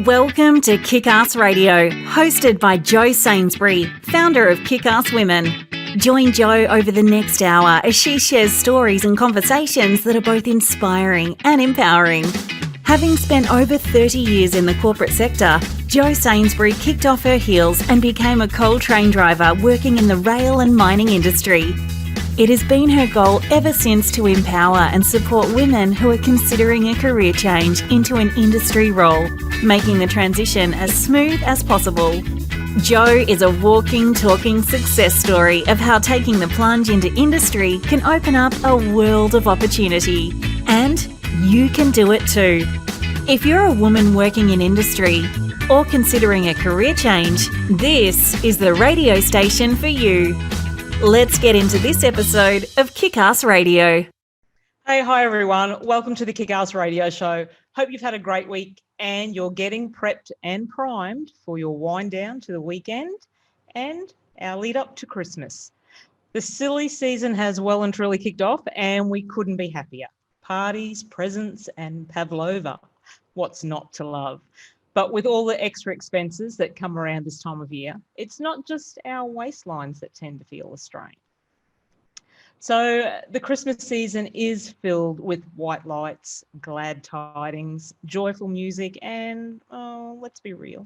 Welcome to Kickass Radio, hosted by Jo Sainsbury, founder of Kickass Women. Join Jo over the next hour as she shares stories and conversations that are both inspiring and empowering. Having spent over 30 years in the corporate sector, Jo Sainsbury kicked off her heels and became a coal train driver working in the rail and mining industry. It has been her goal ever since to empower and support women who are considering a career change into an industry role, making the transition as smooth as possible. Jo is a walking, talking success story of how taking the plunge into industry can open up a world of opportunity. And you can do it too. If you're a woman working in industry or considering a career change, this is the radio station for you. Let's get into this episode of Kickass Radio. Hey, hi everyone. Welcome to the Kickass Radio Show. Hope you've had a great week and you're getting prepped and primed for your wind down to the weekend and our lead up to Christmas. The silly season has well and truly kicked off and we couldn't be happier. Parties, presents and pavlova. What's not to love? But with all the extra expenses that come around this time of year, it's not just our waistlines that tend to feel the strain. So the Christmas season is filled with white lights, glad tidings, joyful music, and, let's be real,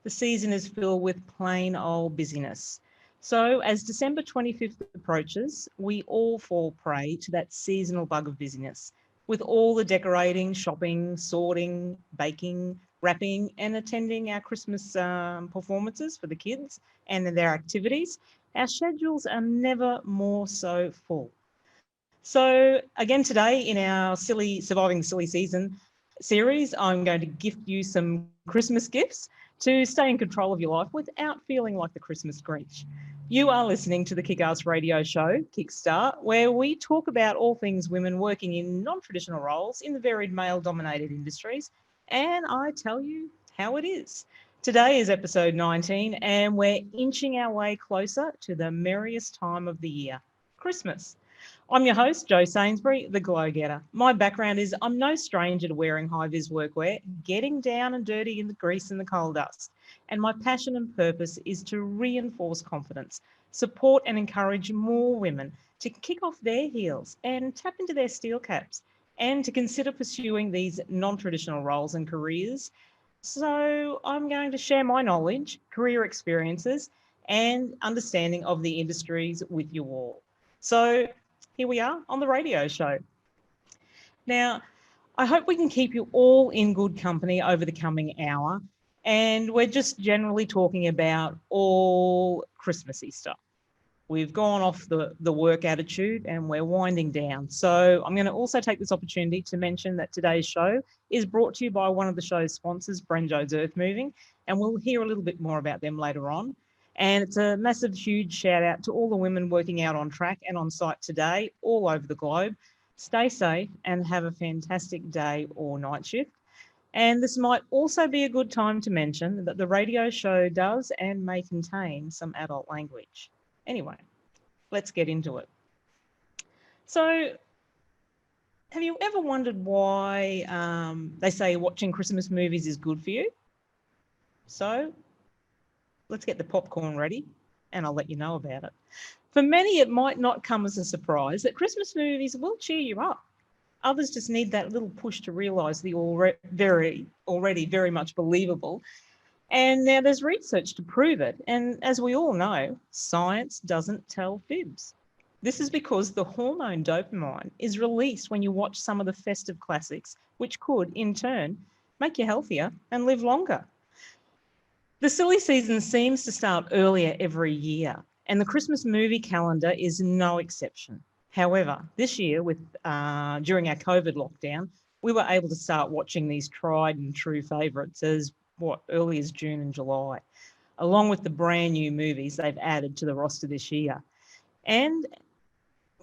the season is filled with plain old busyness. So as December 25th approaches, we all fall prey to that seasonal bug of busyness, with all the decorating, shopping, sorting, baking, wrapping and attending our Christmas performances for the kids and their activities. Our schedules are never more so full. So again today in our Surviving the Silly Season series, I'm going to gift you some Christmas gifts to stay in control of your life without feeling like the Christmas Grinch. You are listening to the Kickass Radio Show, Kickstart, where we talk about all things women working in non-traditional roles in the varied male-dominated industries, and I tell you how it is. Today is episode 19, and we're inching our way closer to the merriest time of the year, Christmas. I'm your host, Jo Sainsbury, the Glo-getter. My background is I'm no stranger to wearing high-vis workwear, getting down and dirty in the grease and the coal dust. And my passion and purpose is to reinforce confidence, support and encourage more women to kick off their heels and tap into their steel caps and to consider pursuing these non-traditional roles and careers. So I'm going to share my knowledge, career experiences and understanding of the industries with you all. So here we are on the radio show. Now, I hope we can keep you all in good company over the coming hour. And we're just generally talking about all Christmassy stuff. We've gone off the work attitude and we're winding down. So I'm going to also take this opportunity to mention that today's show is brought to you by one of the show's sponsors, Brenjo's Earth Moving, and we'll hear a little bit more about them later on. And it's a massive, huge shout out to all the women working out on track and on site today, all over the globe. Stay safe and have a fantastic day or night shift. And this might also be a good time to mention that the radio show does and may contain some adult language. Anyway, let's get into it. So, have you ever wondered why they say watching Christmas movies is good for you? So, let's get the popcorn ready and I'll let you know about it. For many, it might not come as a surprise that Christmas movies will cheer you up. Others just need that little push to realise the already very much believable. And now there's research to prove it. And as we all know, science doesn't tell fibs. This is because the hormone dopamine is released when you watch some of the festive classics, which could, in turn, make you healthier and live longer. The silly season seems to start earlier every year, and the Christmas movie calendar is no exception. However, this year, during our COVID lockdown, we were able to start watching these tried and true favourites as early as June and July, along with the brand new movies they've added to the roster this year. And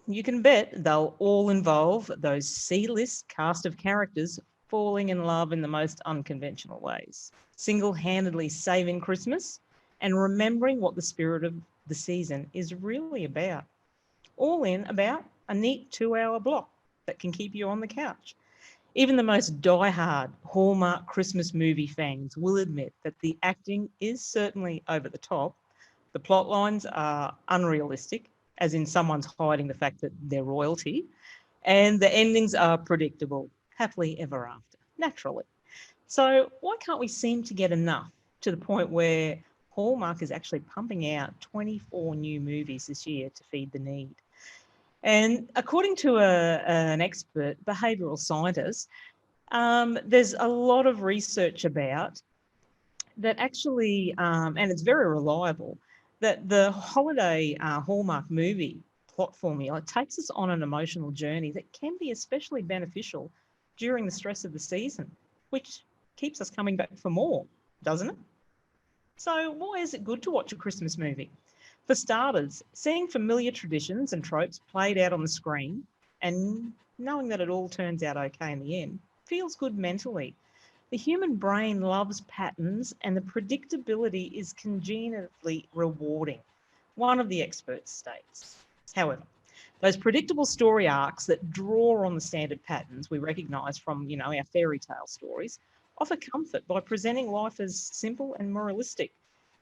you can bet they'll all involve those C-list cast of characters falling in love in the most unconventional ways, single-handedly saving Christmas and remembering what the spirit of the season is really about. All in about a neat 2-hour block that can keep you on the couch. Even the most die-hard Hallmark Christmas movie fans will admit that the acting is certainly over the top. The plot lines are unrealistic, as in someone's hiding the fact that they're royalty, and the endings are predictable, happily ever after, naturally. So why can't we seem to get enough to the point where Hallmark is actually pumping out 24 new movies this year to feed the need? And according to an expert, behavioural scientist, there's a lot of research about that actually, and it's very reliable, that the holiday Hallmark movie plot formula takes us on an emotional journey that can be especially beneficial during the stress of the season, which keeps us coming back for more, doesn't it? So why is it good to watch a Christmas movie? For starters, seeing familiar traditions and tropes played out on the screen and knowing that it all turns out okay in the end feels good mentally. The human brain loves patterns and the predictability is congenitally rewarding, one of the experts states. However, those predictable story arcs that draw on the standard patterns we recognise from, our fairy tale stories offer comfort by presenting life as simple and moralistic,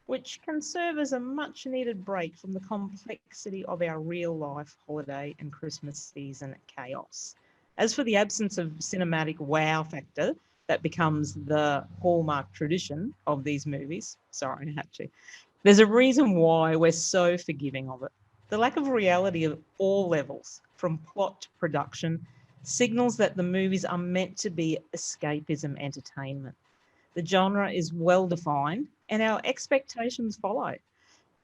which can serve as a much needed break from the complexity of our real life holiday and Christmas season chaos. As for the absence of cinematic wow factor that becomes the hallmark tradition of these movies, sorry, I had to, there's a reason why we're so forgiving of it. The lack of reality at all levels, from plot to production, signals that the movies are meant to be escapism entertainment. The genre is well defined and our expectations follow.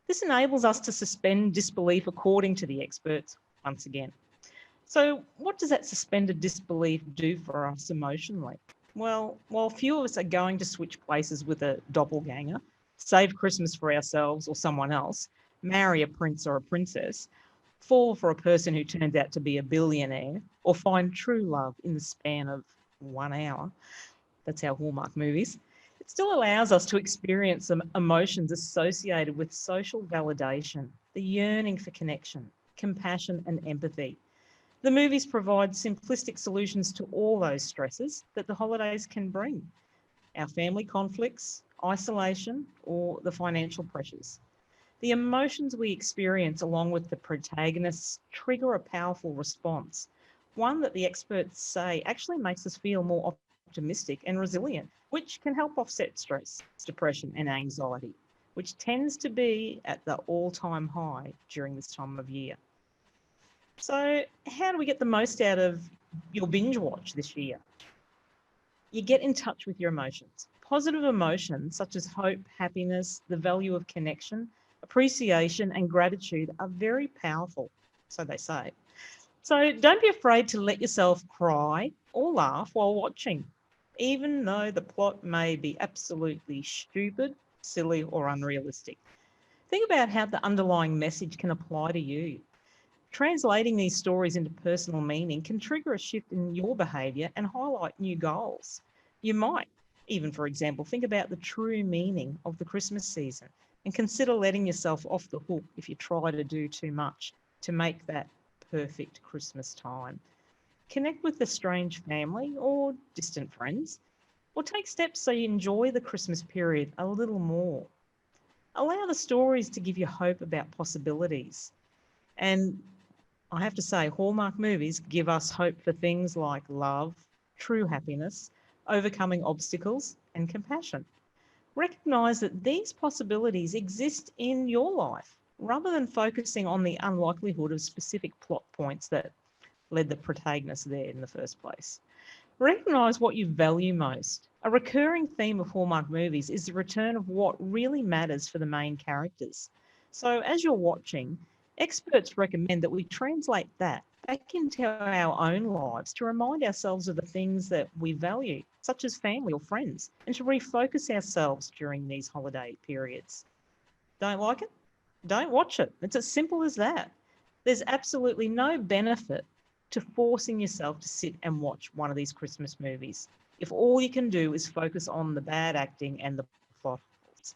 This enables us to suspend disbelief according to the experts once again. So what does that suspended disbelief do for us emotionally? Well, while few of us are going to switch places with a doppelganger, save Christmas for ourselves or someone else, marry a prince or a princess, fall for a person who turns out to be a billionaire, or find true love in the span of 1 hour, that's our Hallmark movies, it still allows us to experience some emotions associated with social validation, the yearning for connection, compassion and empathy. The movies provide simplistic solutions to all those stresses that the holidays can bring. Our family conflicts, isolation, or the financial pressures. The emotions we experience along with the protagonists trigger a powerful response, one that the experts say actually makes us feel more optimistic and resilient, which can help offset stress, depression and anxiety, which tends to be at the all-time high during this time of year. So how do we get the most out of your binge watch this year? You get in touch with your emotions. Positive emotions such as hope, happiness, the value of connection, appreciation and gratitude are very powerful, so they say. So don't be afraid to let yourself cry or laugh while watching, even though the plot may be absolutely stupid, silly or unrealistic. Think about how the underlying message can apply to you. Translating these stories into personal meaning can trigger a shift in your behaviour and highlight new goals. You might even, for example, think about the true meaning of the Christmas season and consider letting yourself off the hook if you try to do too much to make that perfect Christmas time. Connect with a strange family or distant friends, or take steps so you enjoy the Christmas period a little more. Allow the stories to give you hope about possibilities. And I have to say, Hallmark movies give us hope for things like love, true happiness, overcoming obstacles, and compassion. Recognise that these possibilities exist in your life, rather than focusing on the unlikelihood of specific plot points that led the protagonist there in the first place. Recognise what you value most. A recurring theme of Hallmark movies is the return of what really matters for the main characters. So as you're watching, experts recommend that we translate that back into our own lives to remind ourselves of the things that we value, such as family or friends, and to refocus ourselves during these holiday periods. Don't like it? Don't watch it. It's as simple as that. There's absolutely no benefit to forcing yourself to sit and watch one of these Christmas movies if all you can do is focus on the bad acting and the plot holes.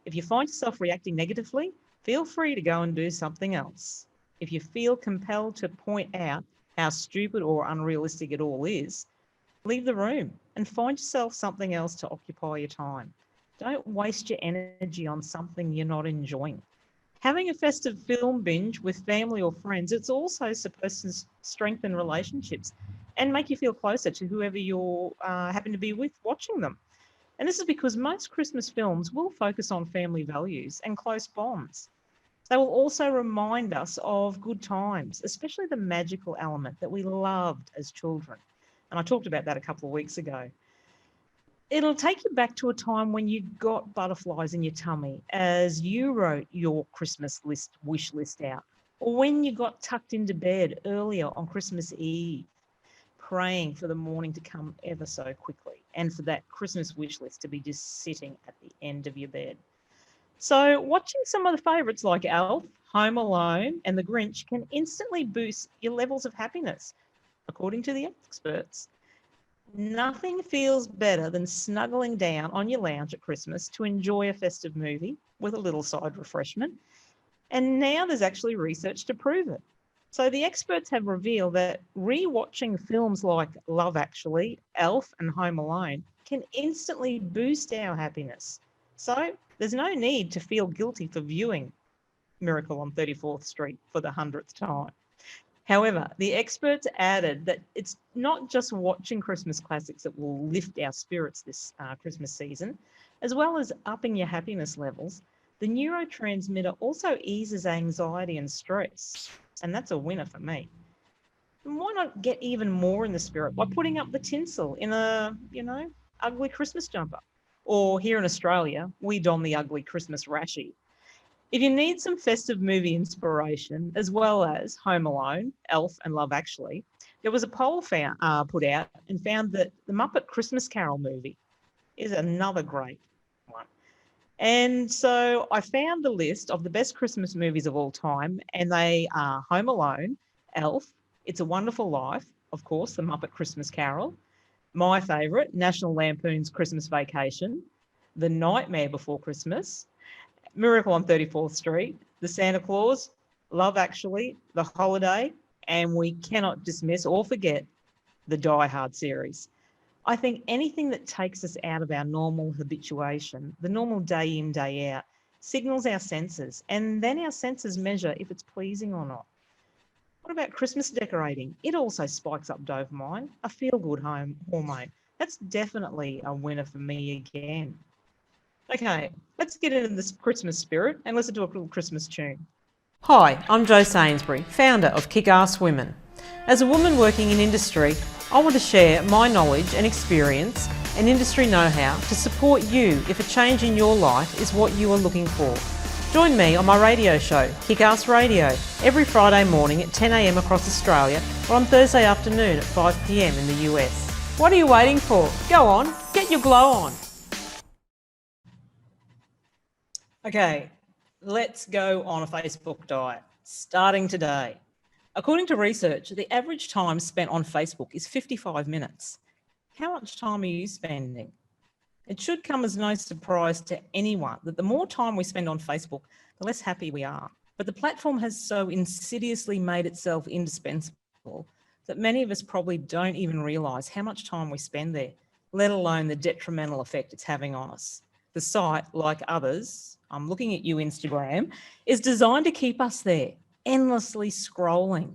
If you find yourself reacting negatively, feel free to go and do something else. If you feel compelled to point out how stupid or unrealistic it all is, Leave the room and find yourself something else to occupy your time. Don't waste your energy on something you're not enjoying. Having a festive film binge with family or friends, it's also supposed to strengthen relationships and make you feel closer to whoever you're happen to be with watching them. And this is because most Christmas films will focus on family values and close bonds. They will also remind us of good times, especially the magical element that we loved as children. And I talked about that a couple of weeks ago. It'll take you back to a time when you got butterflies in your tummy as you wrote your Christmas list, wish list out, or when you got tucked into bed earlier on Christmas Eve, praying for the morning to come ever so quickly and for that Christmas wish list to be just sitting at the end of your bed. So, watching some of the favourites like Elf, Home Alone, and The Grinch can instantly boost your levels of happiness, according to the experts. Nothing feels better than snuggling down on your lounge at Christmas to enjoy a festive movie with a little side refreshment. And now there's actually research to prove it. So the experts have revealed that rewatching films like Love Actually, Elf, and Home Alone can instantly boost our happiness. So there's no need to feel guilty for viewing Miracle on 34th Street for the 100th time. However, the experts added that it's not just watching Christmas classics that will lift our spirits this Christmas season, as well as upping your happiness levels. The neurotransmitter also eases anxiety and stress, and that's a winner for me. And why not get even more in the spirit by putting up the tinsel in a, ugly Christmas jumper? Or here in Australia, we don the ugly Christmas rashie. If you need some festive movie inspiration, as well as Home Alone, Elf, and Love Actually, there was a poll put out and found that the Muppet Christmas Carol movie is another great one. And so I found the list of the best Christmas movies of all time, and they are Home Alone, Elf, It's a Wonderful Life, of course, the Muppet Christmas Carol, my favourite, National Lampoon's Christmas Vacation, The Nightmare Before Christmas, Miracle on 34th Street, The Santa Claus, Love Actually, The Holiday, and we cannot dismiss or forget the Die Hard series. I think anything that takes us out of our normal habituation, the normal day in, day out, signals our senses, and then our senses measure if it's pleasing or not. What about Christmas decorating? It also spikes up dopamine, a feel-good hormone. That's definitely a winner for me again. Okay, let's get into this Christmas spirit and listen to a little Christmas tune. Hi, I'm Jo Sainsbury, founder of Kickass Women. As a woman working in industry, I want to share my knowledge and experience and industry know-how to support you if a change in your life is what you are looking for. Join me on my radio show, Kickass Radio, every Friday morning at 10 a.m. across Australia or on Thursday afternoon at 5 p.m. in the US. What are you waiting for? Go on, get your glow on. Okay, let's go on a Facebook diet, starting today. According to research, the average time spent on Facebook is 55 minutes. How much time are you spending? It should come as no surprise to anyone that the more time we spend on Facebook, the less happy we are. But the platform has so insidiously made itself indispensable that many of us probably don't even realise how much time we spend there, let alone the detrimental effect it's having on us. The site, like others, I'm looking at you, Instagram, is designed to keep us there, endlessly scrolling.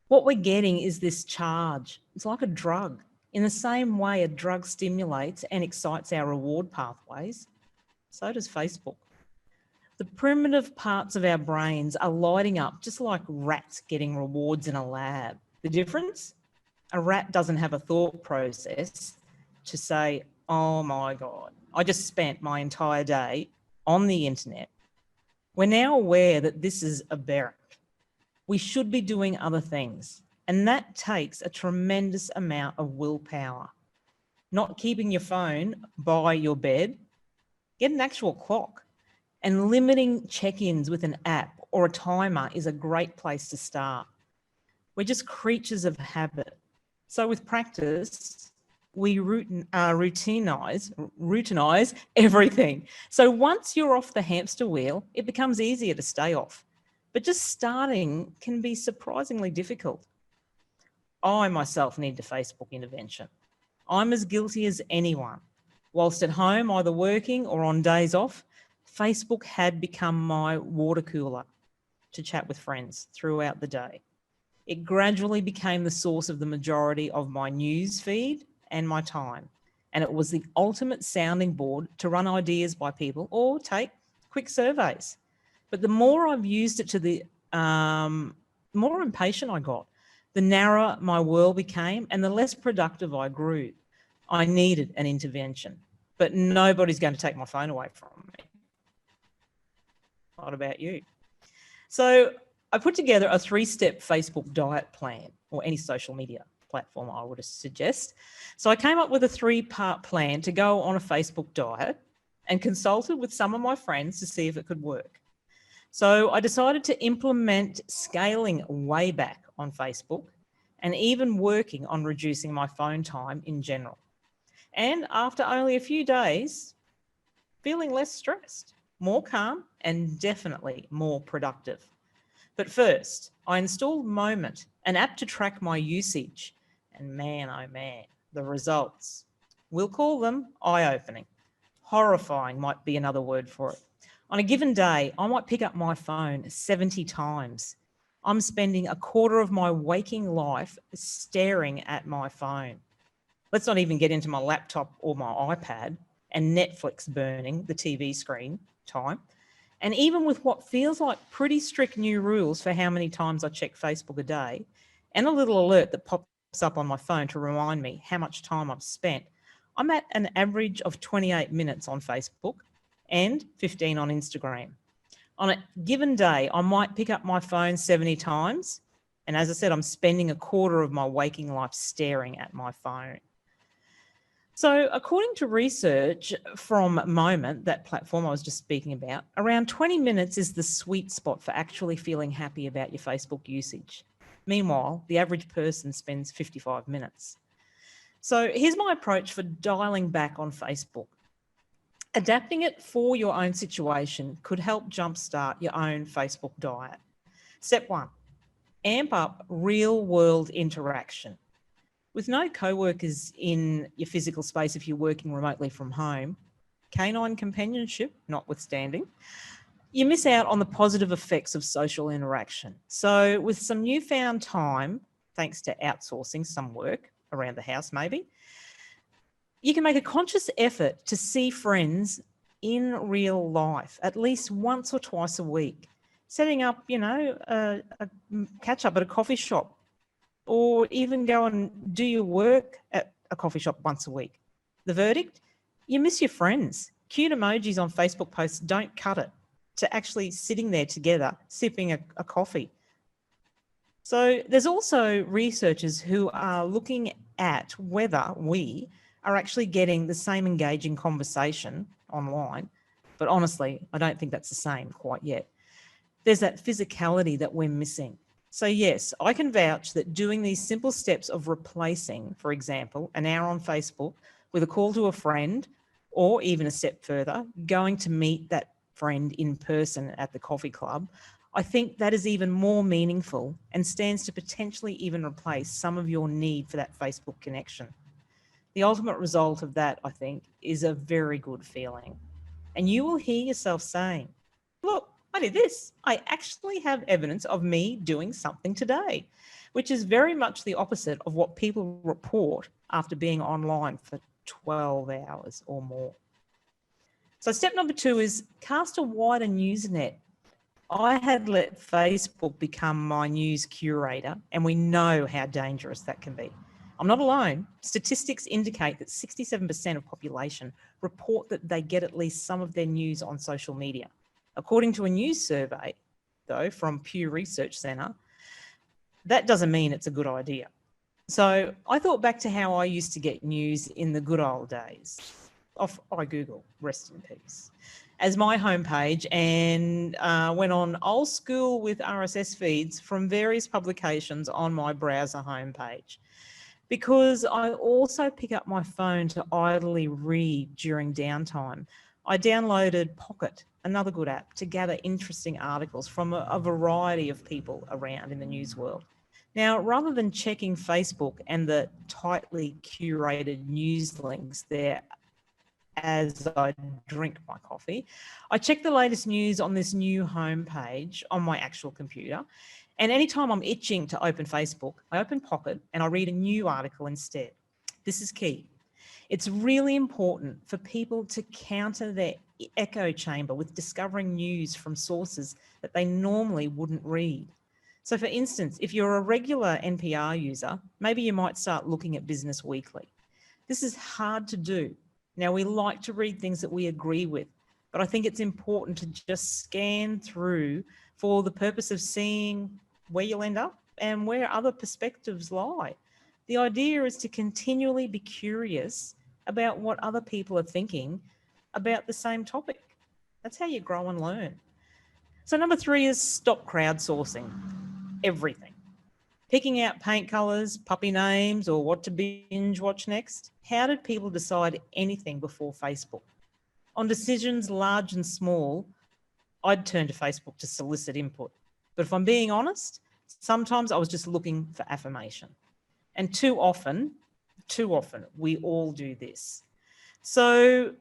What we're getting is this charge. It's like a drug. In the same way a drug stimulates and excites our reward pathways, so does Facebook. The primitive parts of our brains are lighting up just like rats getting rewards in a lab. The difference? A rat doesn't have a thought process to say, oh my God, I just spent my entire day on the internet. We're now aware that this is aberrant. We should be doing other things, and that takes a tremendous amount of willpower. Not keeping your phone by your bed, get an actual clock, and limiting check-ins with an app or a timer is a great place to start. We're just creatures of habit. So with practice, we routinize everything. So once you're off the hamster wheel, it becomes easier to stay off. But just starting can be surprisingly difficult. I myself need a Facebook intervention. I'm as guilty as anyone. Whilst at home, either working or on days off, Facebook had become my water cooler to chat with friends throughout the day. It gradually became the source of the majority of my news feed and my time. And it was the ultimate sounding board to run ideas by people or take quick surveys. But the more I've used it the more impatient I got, the narrower my world became and the less productive I grew. I needed an intervention, but nobody's going to take my phone away from me. What about you? So I put together a 3-step Facebook diet plan, or any social media platform I would suggest. So I came up with a 3-part plan to go on a Facebook diet and consulted with some of my friends to see if it could work. So I decided to implement scaling way back on Facebook and even working on reducing my phone time in general. And after only a few days, feeling less stressed, more calm, and definitely more productive. But first, I installed Moment, an app to track my usage. And man, oh man, the results. We'll call them eye-opening. Horrifying might be another word for it. On a given day, I might pick up my phone 70 times. I'm spending a quarter of my waking life staring at my phone. Let's not even get into my laptop or my iPad and Netflix burning the TV screen time. And even with what feels like pretty strict new rules for how many times I check Facebook a day and a little alert that pops up on my phone to remind me how much time I've spent, I'm at an average of 28 minutes on Facebook and 15 on Instagram. On a given day, I might pick up my phone 70 times. And as I said, I'm spending a quarter of my waking life staring at my phone. So according to research from Moment, that platform I was just speaking about, around 20 minutes is the sweet spot for actually feeling happy about your Facebook usage. Meanwhile, the average person spends 55 minutes. So here's my approach for dialing back on Facebook. Adapting it for your own situation could help jumpstart your own Facebook diet. Step 1, amp up real-world interaction. With no co-workers in your physical space if you're working remotely from home, canine companionship notwithstanding, you miss out on the positive effects of social interaction. So with some newfound time, thanks to outsourcing some work around the house maybe, you can make a conscious effort to see friends in real life at least once or twice a week, setting up, a catch up at a coffee shop, or even go and do your work at a coffee shop once a week. The verdict? You miss your friends. Cute emojis on Facebook posts don't cut it to actually sitting there together, sipping a coffee. So there's also researchers who are looking at whether we are actually getting the same engaging conversation online. But honestly, I don't think that's the same quite yet. There's that physicality that we're missing. So yes, I can vouch that doing these simple steps of replacing, for example, an hour on Facebook with a call to a friend, or even a step further, going to meet that friend in person at the coffee club, I think that is even more meaningful and stands to potentially even replace some of your need for that Facebook connection. The ultimate result of that, I think, is a very good feeling. And you will hear yourself saying, look, I did this. I actually have evidence of me doing something today, which is very much the opposite of what people report after being online for 12 hours or more. So step number 2 is cast a wider news net. I had let Facebook become my news curator, and we know how dangerous that can be. I'm not alone. Statistics indicate that 67% of population report that they get at least some of their news on social media. According to a news survey, though, from Pew Research Centre, that doesn't mean it's a good idea. So I thought back to how I used to get news in the good old days of iGoogle, rest in peace, as my homepage, and went on old school with RSS feeds from various publications on my browser homepage. Because I also pick up my phone to idly read during downtime, I downloaded Pocket, another good app, to gather interesting articles from a variety of people around in the news world. Now, rather than checking Facebook and the tightly curated news links there as I drink my coffee, I check the latest news on this new homepage on my actual computer. And anytime I'm itching to open Facebook, I open Pocket and I read a new article instead. This is key. It's really important for people to counter their echo chamber with discovering news from sources that they normally wouldn't read. So for instance, if you're a regular NPR user, maybe you might start looking at Business Weekly. This is hard to do. Now, we like to read things that we agree with, but I think it's important to just scan through for the purpose of seeing where you'll end up and where other perspectives lie. The idea is to continually be curious about what other people are thinking about the same topic. That's how you grow and learn. So number 3 is stop crowdsourcing everything. Picking out paint colours, puppy names, or what to binge watch next. How did people decide anything before Facebook? On decisions large and small, I'd turn to Facebook to solicit input. But if I'm being honest, sometimes I was just looking for affirmation. And too often, we all do this. So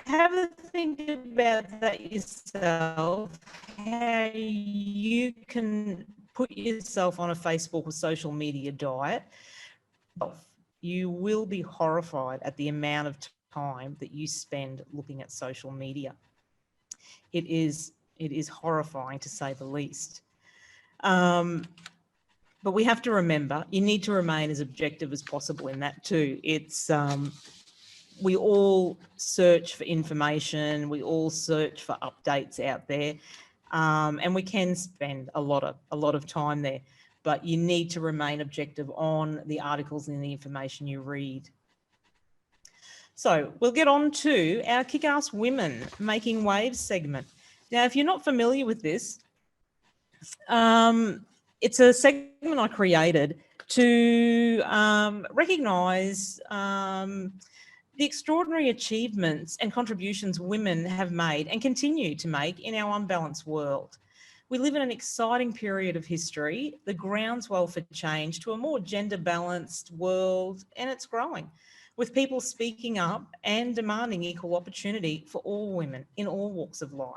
have a think about that yourself, how you can put yourself on a Facebook or social media diet. You will be horrified at the amount of time that you spend looking at social media. It is horrifying, to say the least. But we have to remember, you need to remain as objective as possible in that too. It's we all search for information, we all search for updates out there, and we can spend a lot of time there. But you need to remain objective on the articles and the information you read. So we'll get on to our Kick-Ass Women Making Waves segment. Now, if you're not familiar with this, it's a segment I created to recognise the extraordinary achievements and contributions women have made and continue to make in our unbalanced world. We live in an exciting period of history, the groundswell for change to a more gender-balanced world, and it's growing, with people speaking up and demanding equal opportunity for all women in all walks of life.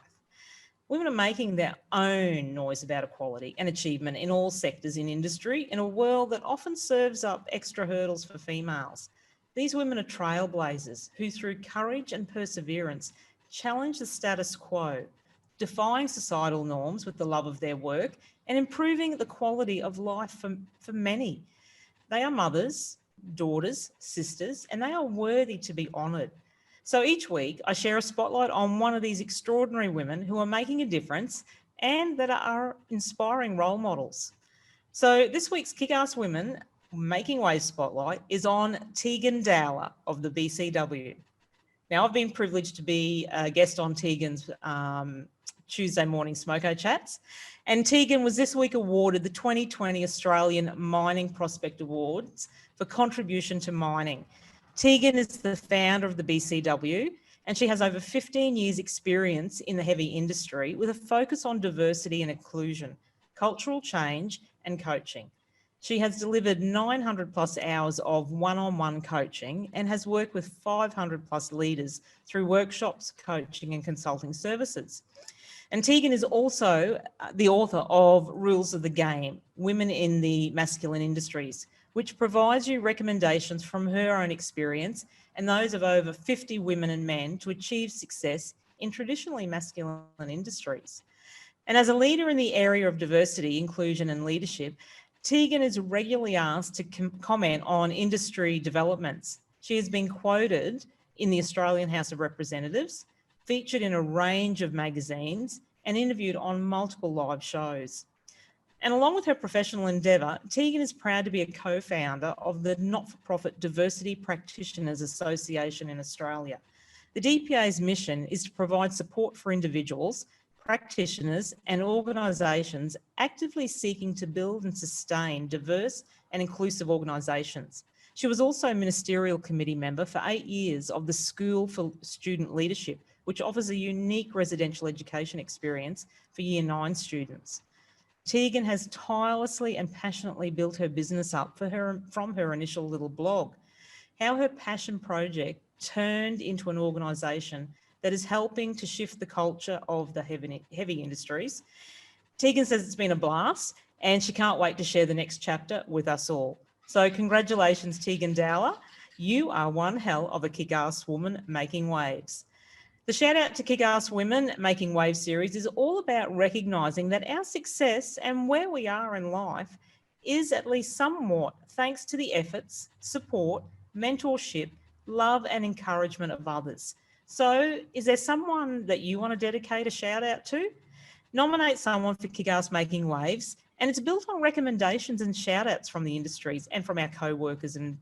Women are making their own noise about equality and achievement in all sectors in industry in a world that often serves up extra hurdles for females. These women are trailblazers who, through courage and perseverance, challenge the status quo, defying societal norms with the love of their work and improving the quality of life for many. They are mothers, daughters, sisters, and they are worthy to be honoured. So each week I share a spotlight on one of these extraordinary women who are making a difference and that are inspiring role models. So this week's Kick-Ass Women Making Waves spotlight is on Tegan Dowler of the BCW. Now, I've been privileged to be a guest on Tegan's Tuesday morning Smoko Chats, and Tegan was this week awarded the 2020 Australian Mining Prospect Awards for contribution to mining. Tegan is the founder of the BCW, and she has over 15 years experience in the heavy industry with a focus on diversity and inclusion, cultural change and coaching. She has delivered 900 plus hours of one-on-one coaching and has worked with 500 plus leaders through workshops, coaching and consulting services. And Tegan is also the author of Rules of the Game, Women in the Masculine Industries, which provides you recommendations from her own experience and those of over 50 women and men to achieve success in traditionally masculine industries. And as a leader in the area of diversity, inclusion and leadership, Tegan is regularly asked to comment on industry developments. She has been quoted in the Australian House of Representatives, featured in a range of magazines and interviewed on multiple live shows. And along with her professional endeavour, Tegan is proud to be a co-founder of the not-for-profit Diversity Practitioners Association in Australia. The DPA's mission is to provide support for individuals, practitioners and organisations actively seeking to build and sustain diverse and inclusive organisations. She was also a ministerial committee member for 8 years of the School for Student Leadership, which offers a unique residential education experience for Year 9 students. Tegan has tirelessly and passionately built her business up from her initial little blog. How her passion project turned into an organisation that is helping to shift the culture of the heavy industries. Tegan says it's been a blast and she can't wait to share the next chapter with us all. So congratulations, Tegan Dowler. You are one hell of a kick-ass woman making waves. The Shout Out to Kick-Ass Women Making Waves series is all about recognising that our success and where we are in life is at least somewhat thanks to the efforts, support, mentorship, love and encouragement of others. So is there someone that you want to dedicate a shout out to? Nominate someone for Kick-Ass Making Waves, and it's built on recommendations and shout outs from the industries and from our co-workers and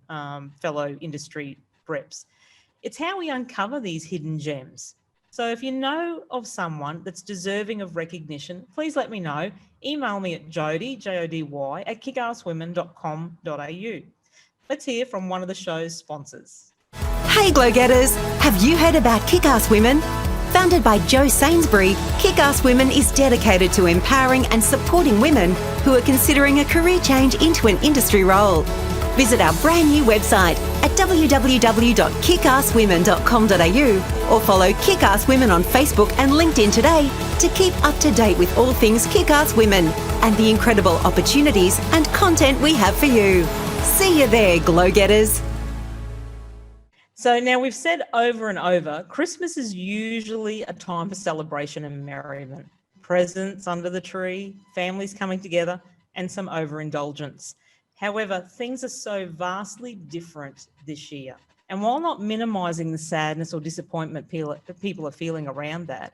fellow industry reps. It's how we uncover these hidden gems. So if you know of someone that's deserving of recognition, please let me know. Email me at Jody, Jody, at kickasswomen.com.au. Let's hear from one of the show's sponsors. Hey Glo-getters, have you heard about Kickass Women? Founded by Jo Sainsbury, Kickass Women is dedicated to empowering and supporting women who are considering a career change into an industry role. Visit our brand new website at www.kickasswomen.com.au or follow Kickass Women on Facebook and LinkedIn today to keep up to date with all things Kickass Women and the incredible opportunities and content we have for you. See you there, Glo-getters. So now we've said over and over, Christmas is usually a time for celebration and merriment. Presents under the tree, families coming together, and some overindulgence. However, things are so vastly different this year. And while not minimising the sadness or disappointment people are feeling around that,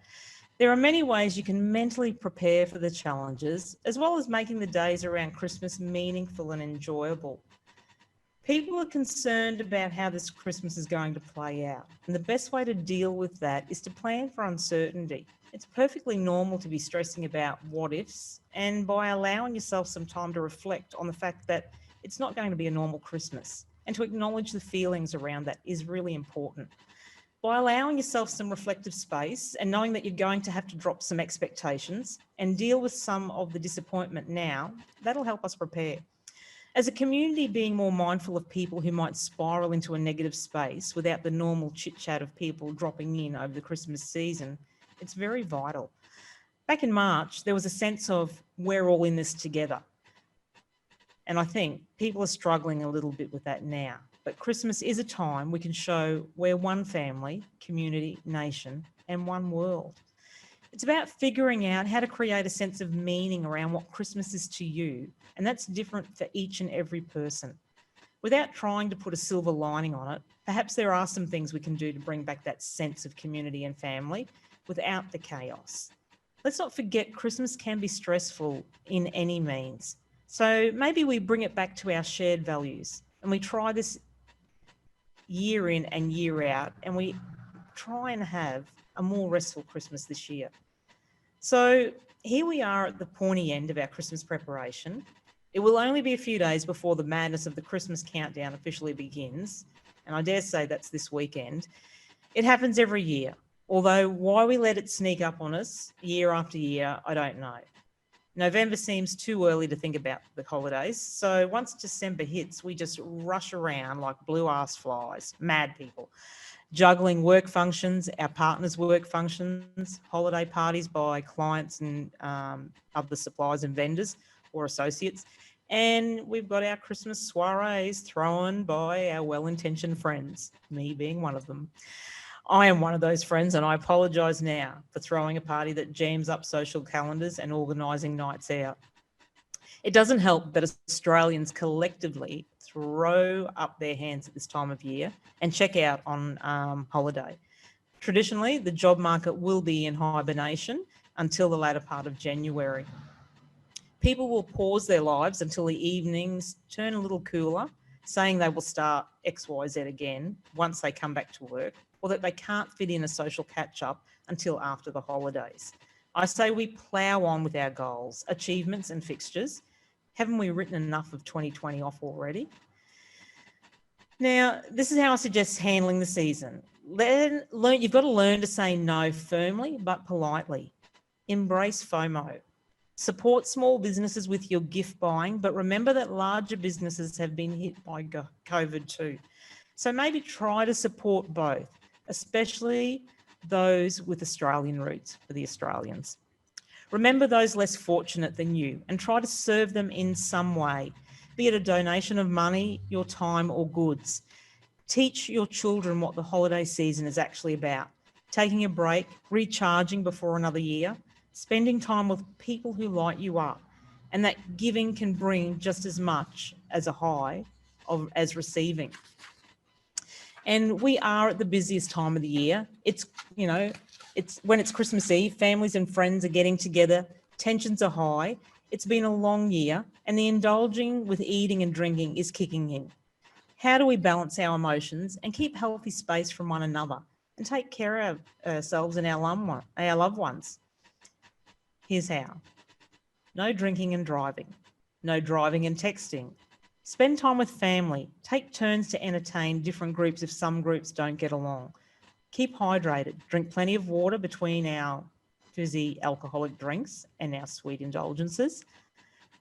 there are many ways you can mentally prepare for the challenges, as well as making the days around Christmas meaningful and enjoyable. People are concerned about how this Christmas is going to play out, and the best way to deal with that is to plan for uncertainty. It's perfectly normal to be stressing about what ifs, and by allowing yourself some time to reflect on the fact that it's not going to be a normal Christmas, and to acknowledge the feelings around that is really important. By allowing yourself some reflective space and knowing that you're going to have to drop some expectations and deal with some of the disappointment now, that'll help us prepare. As a community, being more mindful of people who might spiral into a negative space without the normal chit-chat of people dropping in over the Christmas season, it's very vital. Back in March, there was a sense of we're all in this together. And I think people are struggling a little bit with that now. But Christmas is a time we can show we're one family, community, nation, and one world. It's about figuring out how to create a sense of meaning around what Christmas is to you, and that's different for each and every person. Without trying to put a silver lining on it, perhaps there are some things we can do to bring back that sense of community and family without the chaos. Let's not forget Christmas can be stressful in any means. So maybe we bring it back to our shared values and we try this year in and year out, and we try and have a more restful Christmas this year. So here we are at the pointy end of our Christmas preparation. It will only be a few days before the madness of the Christmas countdown officially begins, and I dare say that's this weekend. It happens every year, although why we let it sneak up on us year after year, I don't know. November seems too early to think about the holidays, so once December hits, we just rush around like blue-ass flies, mad people, juggling work functions, our partners' work functions, holiday parties by clients and other suppliers and vendors or associates, and we've got our Christmas soirees thrown by our well-intentioned friends, me being one of them. I am one of those friends, and I apologise now for throwing a party that jams up social calendars and organising nights out. It doesn't help that Australians collectively throw up their hands at this time of year and check out on holiday. Traditionally, the job market will be in hibernation until the latter part of January. People will pause their lives until the evenings turn a little cooler, saying they will start XYZ again once they come back to work, or that they can't fit in a social catch-up until after the holidays. I say we plough on with our goals, achievements and fixtures. Haven't we written enough of 2020 off already? Now, this is how I suggest handling the season. You've got to learn to say no firmly but politely. Embrace FOMO. Support small businesses with your gift buying, but remember that larger businesses have been hit by COVID too. So maybe try to support both, especially those with Australian roots for the Australians. Remember those less fortunate than you and try to serve them in some way, be it a donation of money, your time or goods. Teach your children what the holiday season is actually about. Taking a break, recharging before another year, spending time with people who light you up, and that giving can bring just as much as a high as receiving. And we are at the busiest time of the year. It's when it's Christmas Eve, families and friends are getting together, tensions are high. It's been a long year and the indulging with eating and drinking is kicking in. How do we balance our emotions and keep healthy space from one another and take care of ourselves and our loved ones? Here's how. No drinking and driving. No driving and texting. Spend time with family. Take turns to entertain different groups if some groups don't get along. Keep hydrated. Drink plenty of water between our fizzy alcoholic drinks and our sweet indulgences.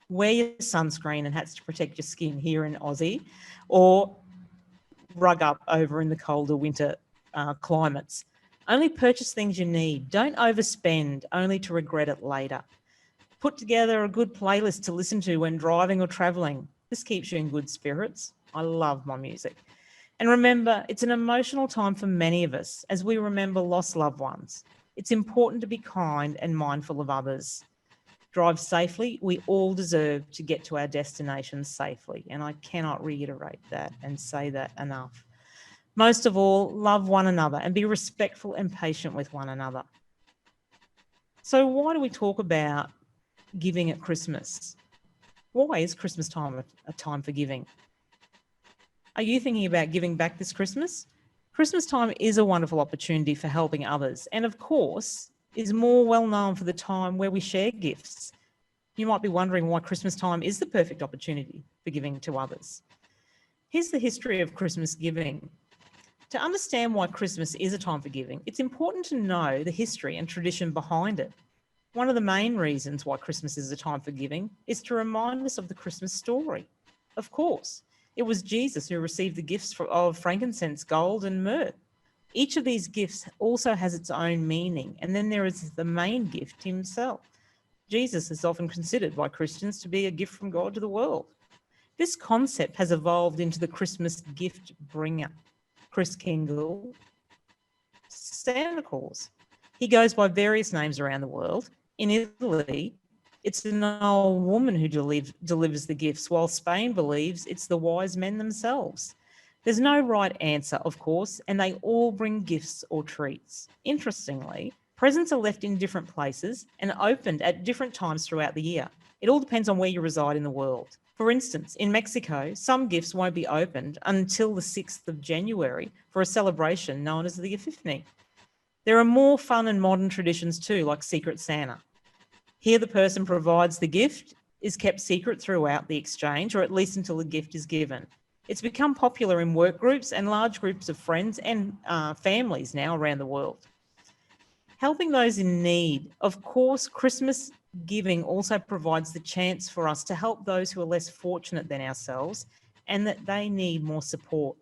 Wear your sunscreen and hats to protect your skin here in Aussie, or rug up over in the colder winter climates. Only purchase things you need. Don't overspend only to regret it later. Put together a good playlist to listen to when driving or travelling. This keeps you in good spirits. I love my music. And remember, it's an emotional time for many of us as we remember lost loved ones. It's important to be kind and mindful of others. Drive safely. We all deserve to get to our destinations safely. And I cannot reiterate that and say that enough. Most of all, love one another and be respectful and patient with one another. So why do we talk about giving at Christmas? Why is Christmas time a time for giving? Are you thinking about giving back this Christmas? Christmas time is a wonderful opportunity for helping others and, of course, is more well known for the time where we share gifts. You might be wondering why Christmas time is the perfect opportunity for giving to others. Here's the history of Christmas giving. To understand why Christmas is a time for giving, it's important to know the history and tradition behind it. One of the main reasons why Christmas is a time for giving is to remind us of the Christmas story. Of course, it was Jesus who received the gifts of frankincense, gold, and myrrh. Each of these gifts also has its own meaning, and then there is the main gift himself. Jesus is often considered by Christians to be a gift from God to the world. This concept has evolved into the Christmas gift bringer, Kris Kringle, Santa Claus. He goes by various names around the world. In Italy, it's an old woman who delivers the gifts, while Spain believes it's the wise men themselves. There's no right answer, of course, and they all bring gifts or treats. Interestingly, presents are left in different places and opened at different times throughout the year. It all depends on where you reside in the world. For instance, in Mexico, some gifts won't be opened until the 6th of January for a celebration known as the Epiphany. There are more fun and modern traditions too, like Secret Santa. Here the person provides the gift, is kept secret throughout the exchange, or at least until the gift is given. It's become popular in work groups and large groups of friends and families now around the world. Helping those in need. Of course, Christmas giving also provides the chance for us to help those who are less fortunate than ourselves and that they need more support.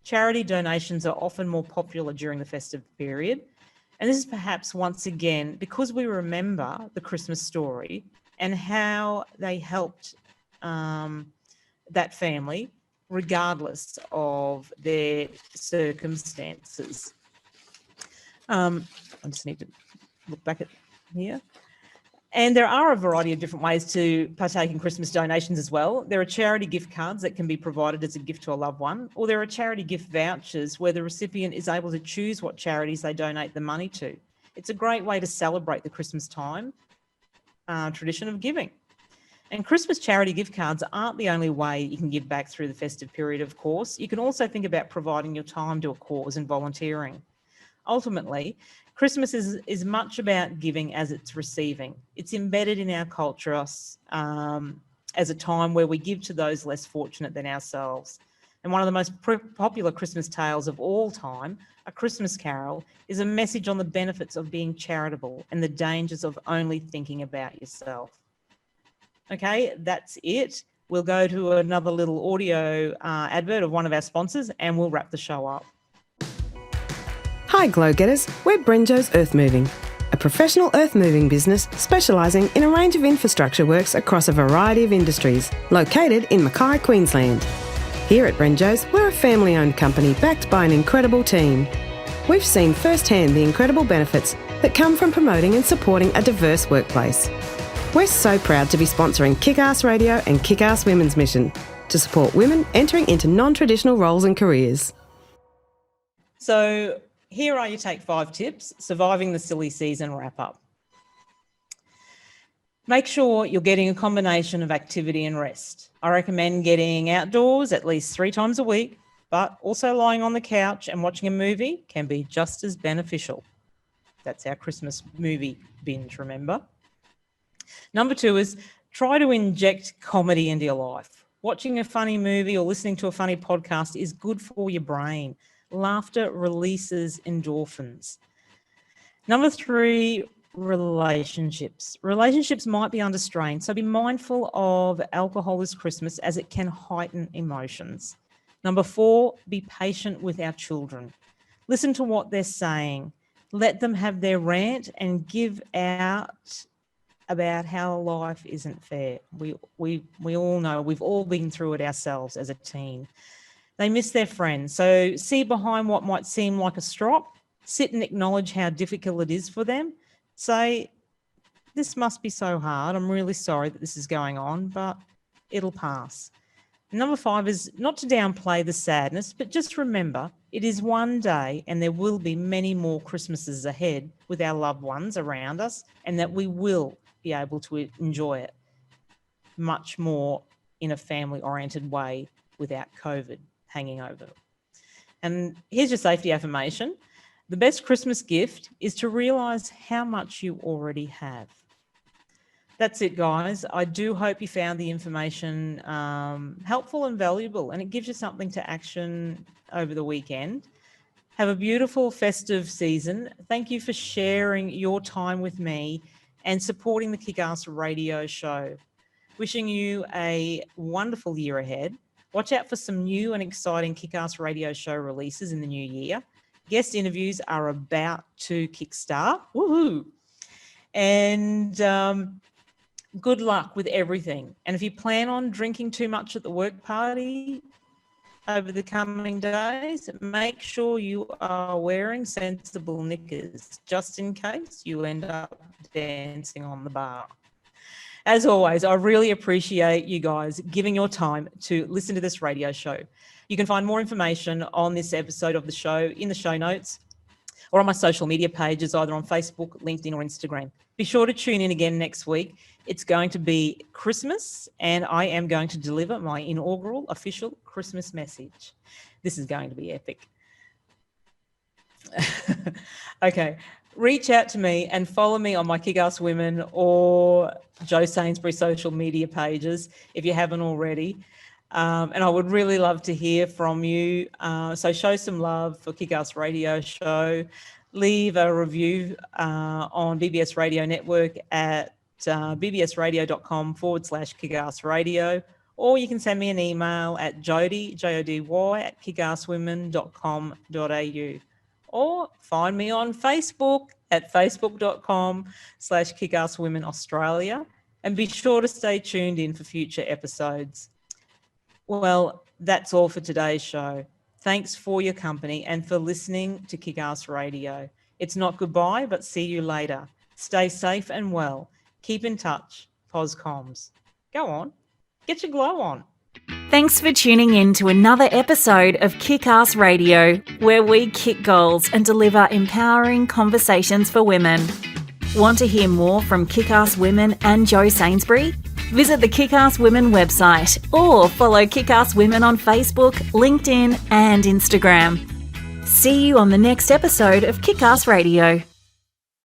Charity donations are often more popular during the festive period. And this is perhaps once again because we remember the Christmas story and how they helped that family regardless of their circumstances. I just need to look back at here. And there are a variety of different ways to partake in Christmas donations as well. There are charity gift cards that can be provided as a gift to a loved one, or there are charity gift vouchers where the recipient is able to choose what charities they donate the money to. It's a great way to celebrate the Christmas time tradition of giving. And Christmas charity gift cards aren't the only way you can give back through the festive period, of course. You can also think about providing your time to a cause and volunteering. Ultimately, Christmas is much about giving as it's receiving. It's embedded in our culture as a time where we give to those less fortunate than ourselves. And one of the most popular Christmas tales of all time, A Christmas Carol, is a message on the benefits of being charitable and the dangers of only thinking about yourself. Okay, that's it. We'll go to another little audio advert of one of our sponsors and we'll wrap the show up. Hi Glo-getters, we're Brenjo's Earth Moving, a professional earth moving business specialising in a range of infrastructure works across a variety of industries, located in Mackay, Queensland. Here at Brenjo's, we're a family-owned company backed by an incredible team. We've seen firsthand the incredible benefits that come from promoting and supporting a diverse workplace. We're so proud to be sponsoring Kickass Radio and Kickass Women's Mission to support women entering into non-traditional roles and careers. So here are your Take 5 tips, surviving the silly season wrap-up. Make sure you're getting a combination of activity and rest. I recommend getting outdoors at least 3 times a week, but also lying on the couch and watching a movie can be just as beneficial. That's our Christmas movie binge, remember? Number 2 is try to inject comedy into your life. Watching a funny movie or listening to a funny podcast is good for your brain. Laughter releases endorphins. Number 3, relationships. Relationships might be under strain, so be mindful of alcohol this Christmas as it can heighten emotions. Number 4, be patient with our children. Listen to what they're saying. Let them have their rant and give out about how life isn't fair. We all know, we've all been through it ourselves as a teen. They miss their friends. So see behind what might seem like a strop, sit and acknowledge how difficult it is for them. Say, this must be so hard. I'm really sorry that this is going on, but it'll pass. Number 5 is not to downplay the sadness, but just remember it is one day and there will be many more Christmases ahead with our loved ones around us, and that we will be able to enjoy it much more in a family-oriented way without COVID hanging over. And here's your safety affirmation. The best Christmas gift is to realise how much you already have. That's it, guys. I do hope you found the information helpful and valuable, and it gives you something to action over the weekend. Have a beautiful festive season. Thank you for sharing your time with me and supporting the Kickass Radio show. Wishing you a wonderful year ahead. Watch out for some new and exciting Kickass Radio show releases in the new year. Guest interviews are about to kickstart. Woohoo! And good luck with everything. And if you plan on drinking too much at the work party over the coming days, make sure you are wearing sensible knickers, just in case you end up dancing on the bar. As always, I really appreciate you guys giving your time to listen to this radio show. You can find more information on this episode of the show in the show notes or on my social media pages, either on Facebook, LinkedIn, or Instagram. Be sure to tune in again next week. It's going to be Christmas, and I am going to deliver my inaugural official Christmas message. This is going to be epic. Okay, reach out to me and follow me on my Kickass Women or Jo Sainsbury social media pages if you haven't already. And I would really love to hear from you. So show some love for Kickass Radio Show. Leave a review on BBS Radio Network at bbsradio.com/Kickass Radio, or you can send me an email at jody, Jody, at kickasswomen.com.au, or find me on Facebook at facebook.com/KickassWomenAustralia, and be sure to stay tuned in for future episodes. Well, that's all for today's show. Thanks for your company and for listening to Kickass Radio. It's not goodbye, but see you later. Stay safe and well. Keep in touch. POSCOMS. Go on. Get your glow on. Thanks for tuning in to another episode of Kickass Radio, where we kick goals and deliver empowering conversations for women. Want to hear more from Kickass Women and Jo Sainsbury? Visit the Kickass Women website or follow Kickass Women on Facebook, LinkedIn and Instagram. See you on the next episode of Kickass Radio.